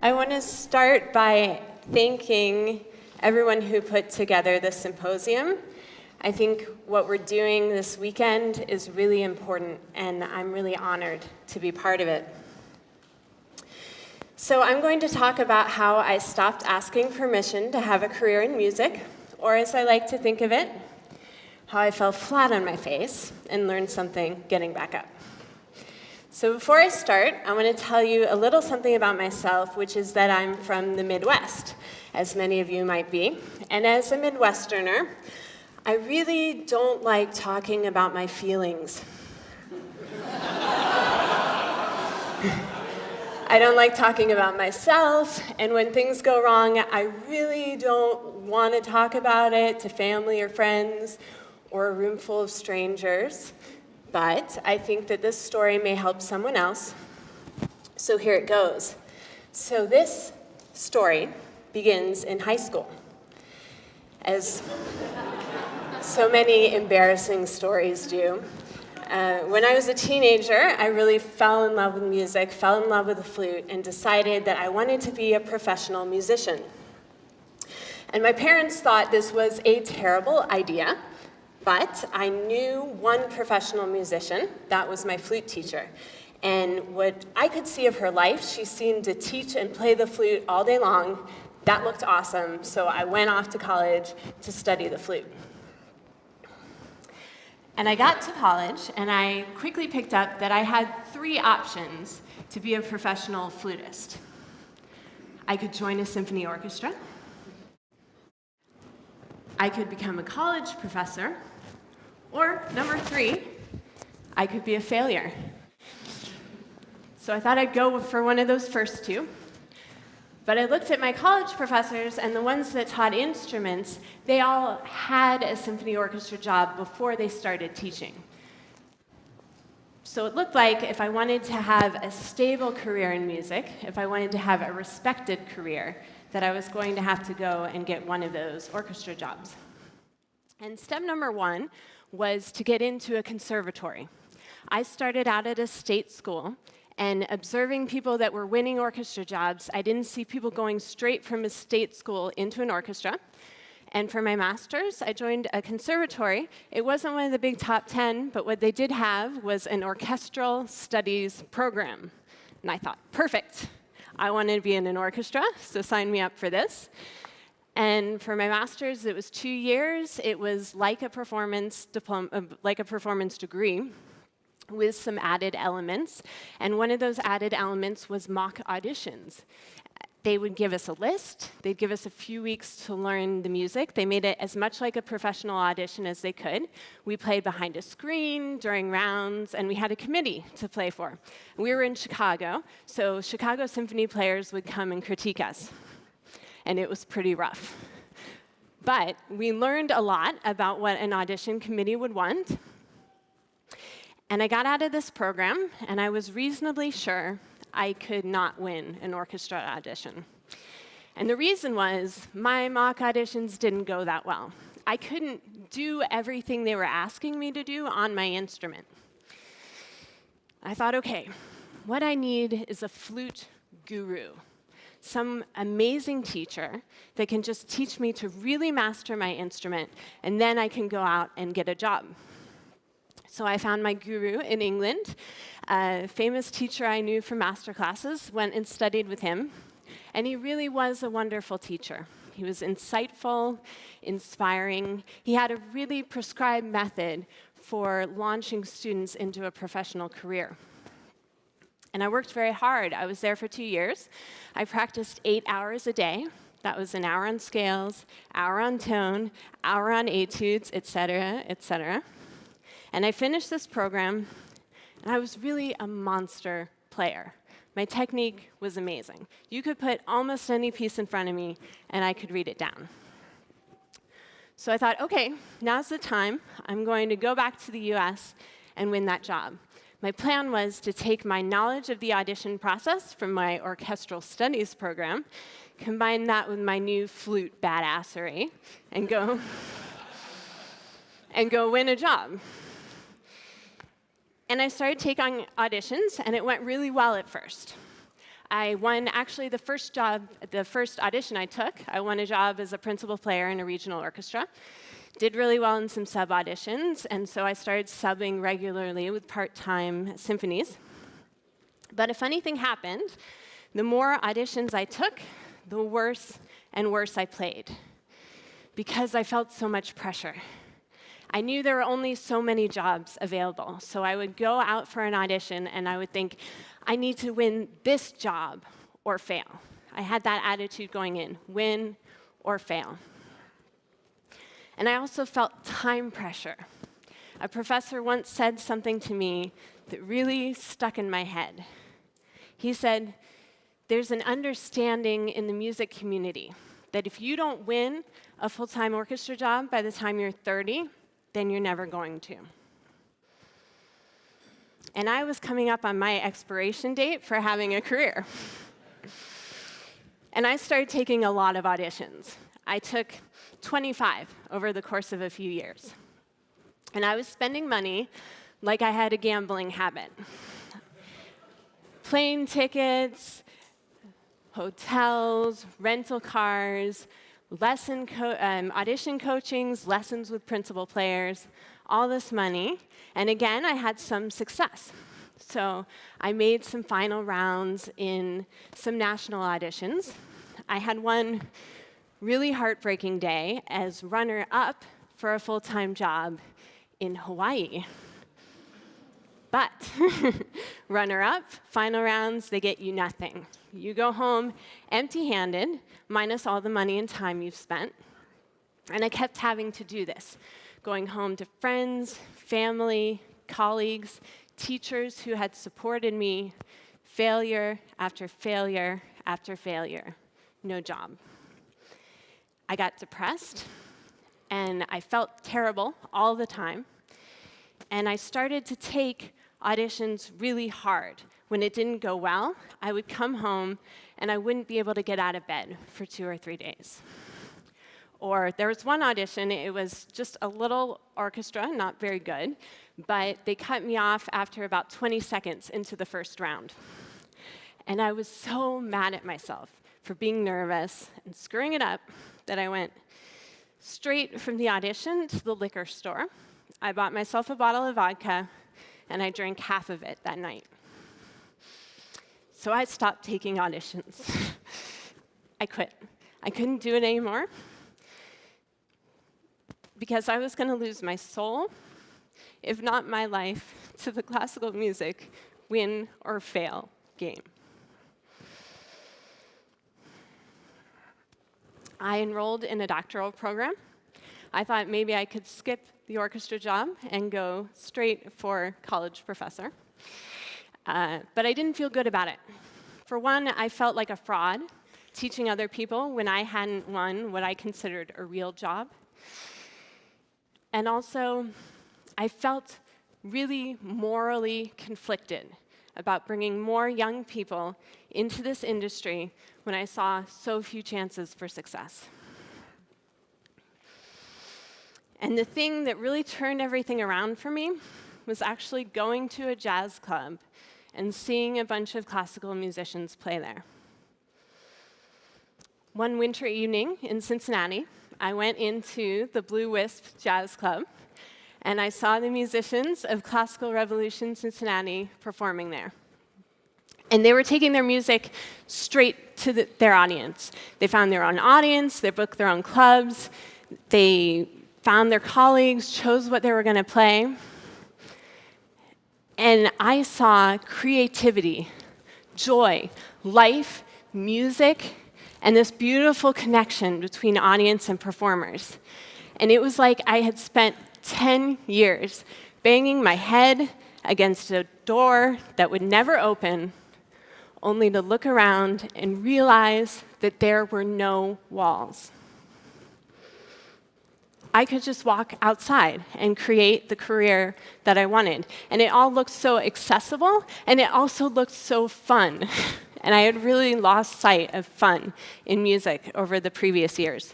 I want to start by thanking everyone who put together this symposium. I think what we're doing this weekend is really important, and I'm really honored to be part of it. So I'm going to talk about how I stopped asking permission to have a career in music, or as I like to think of it, how I fell flat on my face and learned something getting back up. So before I start, I want to tell you a little something about myself, which is that I'm from the Midwest, as many of you might be. And as a Midwesterner, I really don't like talking about my feelings. I don't like talking about myself, and when things go wrong, I really don't want to talk about it to family or friends or a room full of strangers. But I think that this story may help someone else, so here it goes. So this story begins in high school, as so many embarrassing stories do. When I was a teenager, I really fell in love with music, fell in love with the flute, and decided that I wanted to be a professional musician. And my parents thought this was a terrible idea, but I knew one professional musician. That was my flute teacher. And what I could see of her life, she seemed to teach and play the flute all day long. That looked awesome, so I went off to college to study the flute. And I got to college, and I quickly picked up that I had 3 options to be a professional flutist. I could join a symphony orchestra. I could become a college professor. Or, number 3, I could be a failure. So I thought I'd go for one of those first 2. But I looked at my college professors, and the ones that taught instruments, they all had a symphony orchestra job before they started teaching. So it looked like if I wanted to have a stable career in music, if I wanted to have a respected career, that I was going to have to go and get one of those orchestra jobs. And step number 1 was to get into a conservatory. I started out at a state school, and observing people that were winning orchestra jobs, I didn't see people going straight from a state school into an orchestra. And for my master's, I joined a conservatory. It wasn't one of the big top 10, but what they did have was an orchestral studies program. And I thought, perfect. I wanted to be in an orchestra, so sign me up for this. And for my master's, it was 2 years. It was like a performance degree with some added elements. And one of those added elements was mock auditions. They would give us a list. They'd give us a few weeks to learn the music. They made it as much like a professional audition as they could. We played behind a screen during rounds, and we had a committee to play for. We were in Chicago, so Chicago symphony players would come and critique us. And it was pretty rough. But we learned a lot about what an audition committee would want. And I got out of this program, and I was reasonably sure I could not win an orchestra audition. And the reason was my mock auditions didn't go that well. I couldn't do everything they were asking me to do on my instrument. I thought, okay, what I need is a flute guru. Some amazing teacher that can just teach me to really master my instrument, and then I can go out and get a job. So I found my guru in England, a famous teacher I knew from master classes, went and studied with him, and he really was a wonderful teacher. He was insightful, inspiring. He had a really prescribed method for launching students into a professional career. And I worked very hard. I was there for 2 years. I practiced 8 hours a day. That was an hour on scales, hour on tone, hour on etudes, et cetera, et cetera. And I finished this program, and I was really a monster player. My technique was amazing. You could put almost any piece in front of me, and I could read it down. So I thought, OK, now's the time. I'm going to go back to the US and win that job. My plan was to take my knowledge of the audition process from my orchestral studies program, combine that with my new flute badassery, and go win a job. And I started taking auditions, and it went really well at first. I won actually the first audition I took. I won a job as a principal player in a regional orchestra. Did really well in some sub auditions, and so I started subbing regularly with part-time symphonies. But a funny thing happened. The more auditions I took, the worse and worse I played, because I felt so much pressure. I knew there were only so many jobs available, so I would go out for an audition and I would think, I need to win this job or fail. I had that attitude going in, win or fail. And I also felt time pressure. A professor once said something to me that really stuck in my head. He said, there's an understanding in the music community that if you don't win a full-time orchestra job by the time you're 30, then you're never going to. And I was coming up on my expiration date for having a career. And I started taking a lot of auditions. I took 25 over the course of a few years. And I was spending money like I had a gambling habit. Plane tickets, hotels, rental cars, audition coachings, lessons with principal players, all this money. And again, I had some success. So I made some final rounds in some national auditions. I had one really heartbreaking day as runner-up for a full-time job in Hawaii. But runner-up, final rounds, they get you nothing. You go home empty-handed, minus all the money and time you've spent. And I kept having to do this, going home to friends, family, colleagues, teachers who had supported me, failure after failure after failure, no job. I got depressed, and I felt terrible all the time. And I started to take auditions really hard. When it didn't go well, I would come home, and I wouldn't be able to get out of bed for 2 or 3 days. Or there was one audition, it was just a little orchestra, not very good, but they cut me off after about 20 seconds into the first round. And I was so mad at myself for being nervous and screwing it up that I went straight from the audition to the liquor store. I bought myself a bottle of vodka, and I drank half of it that night. So I stopped taking auditions. I quit. I couldn't do it anymore because I was going to lose my soul, if not my life, to the classical music win or fail game. I enrolled in a doctoral program. I thought maybe I could skip the orchestra job and go straight for college professor. But I didn't feel good about it. For one, I felt like a fraud teaching other people when I hadn't won what I considered a real job. And also, I felt really morally conflicted about bringing more young people into this industry when I saw so few chances for success. And the thing that really turned everything around for me was actually going to a jazz club and seeing a bunch of classical musicians play there. One winter evening in Cincinnati, I went into the Blue Wisp Jazz Club, and I saw the musicians of Classical Revolution Cincinnati performing there. And they were taking their music straight to their audience. They found their own audience, they booked their own clubs, they found their colleagues, chose what they were going to play. And I saw creativity, joy, life, music, and this beautiful connection between audience and performers. And it was like I had spent 10 years banging my head against a door that would never open, only to look around and realize that there were no walls. I could just walk outside and create the career that I wanted. And it all looked so accessible, and it also looked so fun. And I had really lost sight of fun in music over the previous years.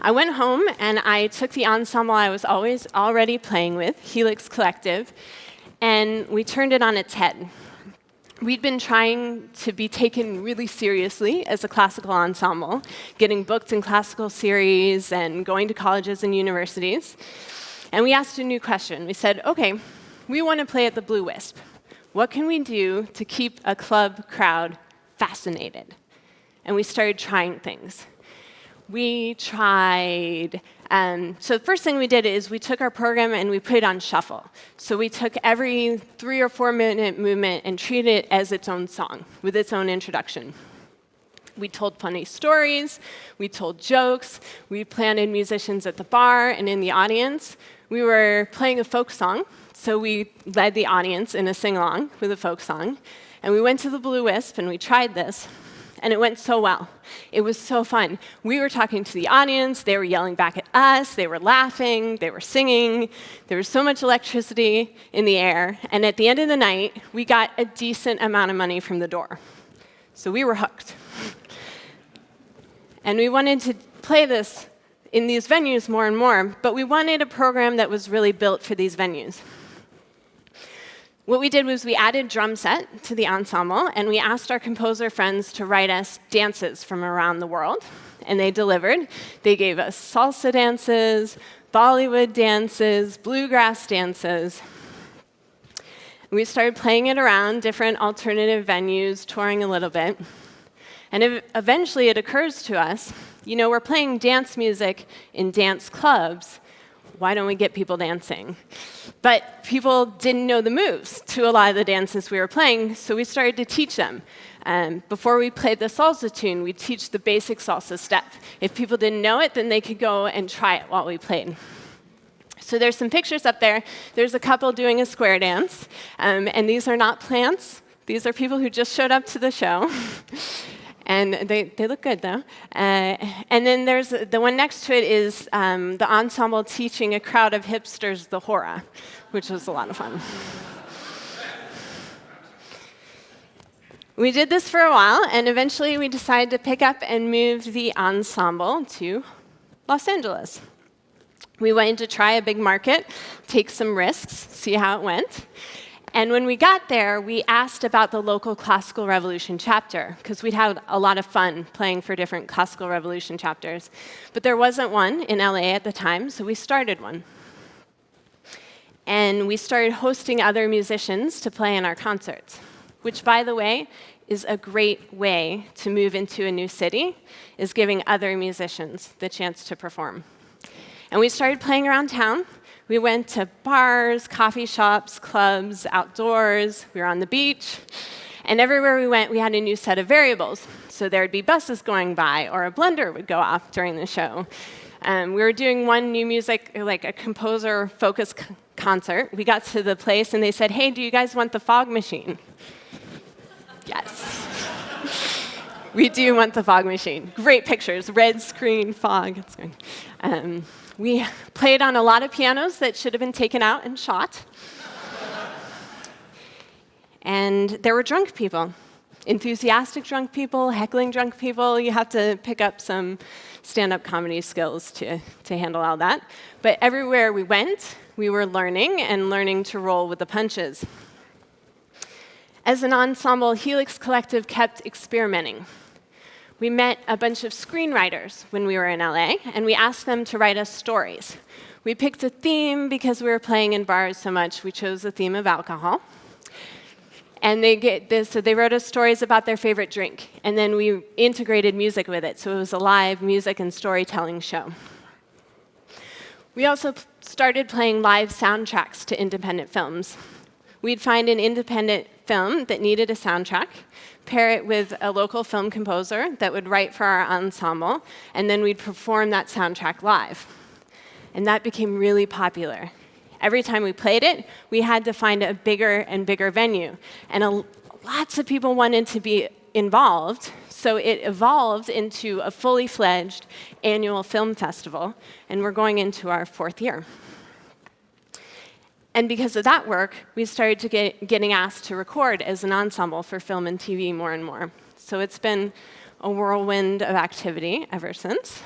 I went home, and I took the ensemble I was already playing with, Helix Collective, and we turned it on its head. We'd been trying to be taken really seriously as a classical ensemble, getting booked in classical series and going to colleges and universities. And we asked a new question. We said, OK, we want to play at the Blue Wisp. What can we do to keep a club crowd fascinated? And we started trying things. We tried, so the first thing we did is we took our program and we put it on shuffle. So we took every 3 or 4 minute movement and treated it as its own song, with its own introduction. We told funny stories, we told jokes, we planted musicians at the bar and in the audience. We were playing a folk song, so we led the audience in a sing-along with a folk song. And we went to the Blue Wisp and we tried this. And it went so well. It was so fun. We were talking to the audience. They were yelling back at us. They were laughing. They were singing. There was so much electricity in the air. And at the end of the night, we got a decent amount of money from the door. So we were hooked. And we wanted to play this in these venues more and more. But we wanted a program that was really built for these venues. What we did was we added drum set to the ensemble, and we asked our composer friends to write us dances from around the world, and they delivered. They gave us salsa dances, Bollywood dances, bluegrass dances. We started playing it around different alternative venues, touring a little bit. And eventually it occurs to us, you know, we're playing dance music in dance clubs. Why don't we get people dancing? But people didn't know the moves to a lot of the dances we were playing, so we started to teach them. Before we played the salsa tune, we'd teach the basic salsa step. If people didn't know it, then they could go and try it while we played. So there's some pictures up there. There's a couple doing a square dance, and these are not plants. These are people who just showed up to the show. And they look good, though. And then there's the one next to it is the ensemble teaching a crowd of hipsters the hora, which was a lot of fun. We did this for a while, and eventually we decided to pick up and move the ensemble to Los Angeles. We wanted to try a big market, take some risks, see how it went. And when we got there, we asked about the local Classical Revolution chapter, because we'd had a lot of fun playing for different Classical Revolution chapters. But there wasn't one in LA at the time, so we started one. And we started hosting other musicians to play in our concerts, which, by the way, is a great way to move into a new city, is giving other musicians the chance to perform. And we started playing around town. We went to bars, coffee shops, clubs, outdoors. We were on the beach. And everywhere we went, we had a new set of variables. So there would be buses going by, or a blender would go off during the show. We were doing one new music, like a composer-focused concert. We got to the place, and they said, hey, do you guys want the fog machine? Yes. We do want the fog machine. Great pictures, red screen, fog. It's good. We played on a lot of pianos that should have been taken out and shot. And there were drunk people, enthusiastic drunk people, heckling drunk people. You have to pick up some stand-up comedy skills to handle all that. But everywhere we went, we were learning and learning to roll with the punches. As an ensemble, Helix Collective kept experimenting. We met a bunch of screenwriters when we were in LA, and we asked them to write us stories. We picked a theme because we were playing in bars so much. We chose the theme of alcohol. And so they wrote us stories about their favorite drink, and then we integrated music with it, so it was a live music and storytelling show. We also started playing live soundtracks to independent films. We'd find an independent film that needed a soundtrack, pair it with a local film composer that would write for our ensemble, and then we'd perform that soundtrack live. And that became really popular. Every time we played it, we had to find a bigger and bigger venue. And lots of people wanted to be involved, so it evolved into a fully fledged annual film festival, and we're going into our 4th year. And because of that work, we started to getting asked to record as an ensemble for film and TV more and more. So it's been a whirlwind of activity ever since.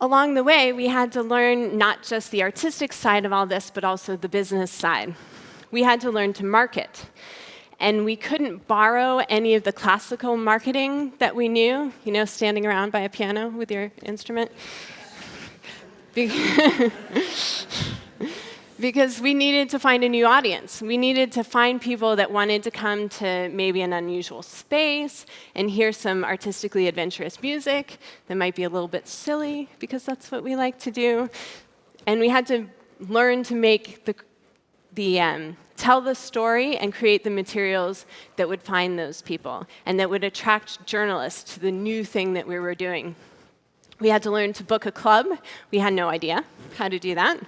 Along the way, we had to learn not just the artistic side of all this, but also the business side. we had to learn to market. And we couldn't borrow any of the classical marketing that we knew, standing around by a piano with your instrument. Because we needed to find a new audience. We needed to find people that wanted to come to maybe an unusual space and hear some artistically adventurous music that might be a little bit silly, because that's what we like to do. And we had to learn to make tell the story and create the materials that would find those people and that would attract journalists to the new thing that we were doing. We had to learn to book a club. We had no idea how to do that.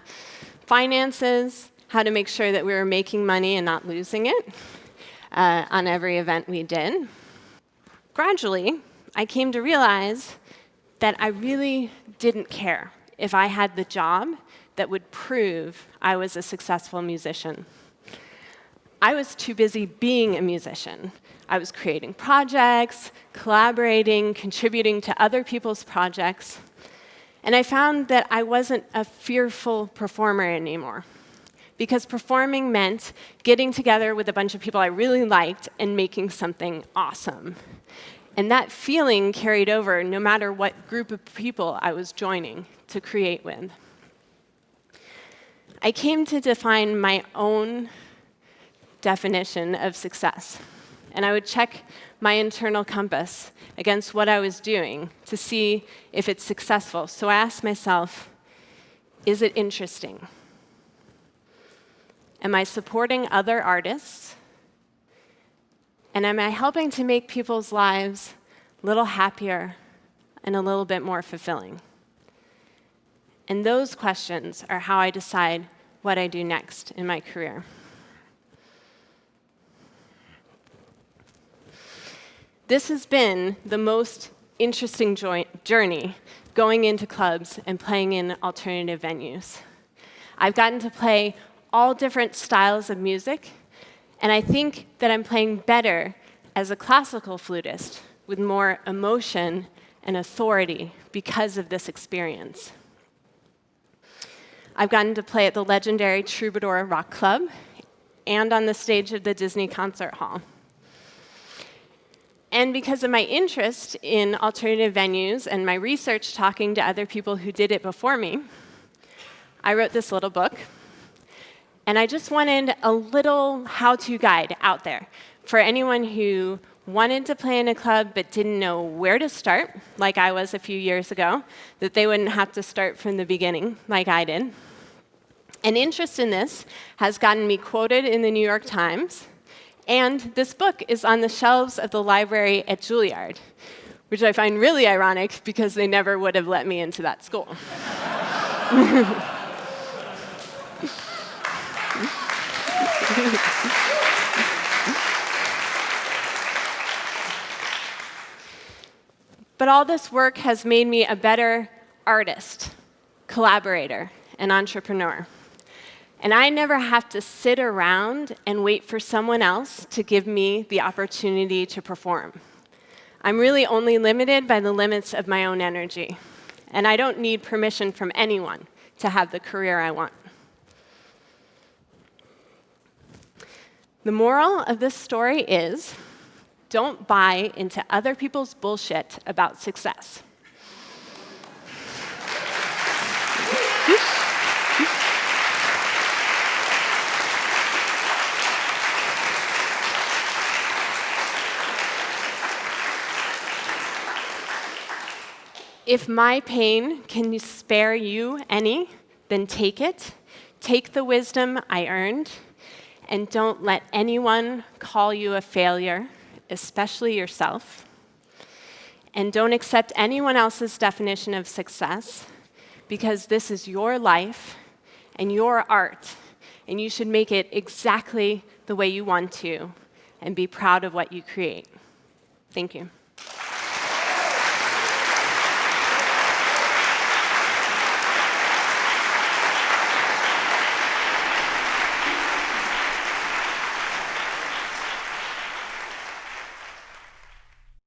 Finances, how to make sure that we were making money and not losing it on every event we did. Gradually, I came to realize that I really didn't care if I had the job that would prove I was a successful musician. I was too busy being a musician. I was creating projects, collaborating, contributing to other people's projects. And I found that I wasn't a fearful performer anymore, because performing meant getting together with a bunch of people I really liked and making something awesome. And that feeling carried over no matter what group of people I was joining to create with. I came to define my own definition of success, and I would check my internal compass against what I was doing to see if it's successful. So I asked myself, is it interesting? Am I supporting other artists? And am I helping to make people's lives a little happier and a little bit more fulfilling? And those questions are how I decide what I do next in my career. This has been the most interesting journey, going into clubs and playing in alternative venues. I've gotten to play all different styles of music, and I think that I'm playing better as a classical flutist with more emotion and authority because of this experience. I've gotten to play at the legendary Troubadour Rock Club and on the stage of the Disney Concert Hall. And because of my interest in alternative venues and my research talking to other people who did it before me, I wrote this little book. And I just wanted a little how-to guide out there for anyone who wanted to play in a club but didn't know where to start, like I was a few years ago, that they wouldn't have to start from the beginning like I did. An interest in this has gotten me quoted in the New York Times. And this book is on the shelves of the library at Juilliard, which I find really ironic because they never would have let me into that school. But all this work has made me a better artist, collaborator, and entrepreneur. And I never have to sit around and wait for someone else to give me the opportunity to perform. I'm really only limited by the limits of my own energy. And I don't need permission from anyone to have the career I want. The moral of this story is, don't buy into other people's bullshit about success. If my pain can spare you any, then take it. Take the wisdom I earned, and don't let anyone call you a failure, especially yourself. And don't accept anyone else's definition of success, because this is your life and your art, and you should make it exactly the way you want to, and be proud of what you create. Thank you.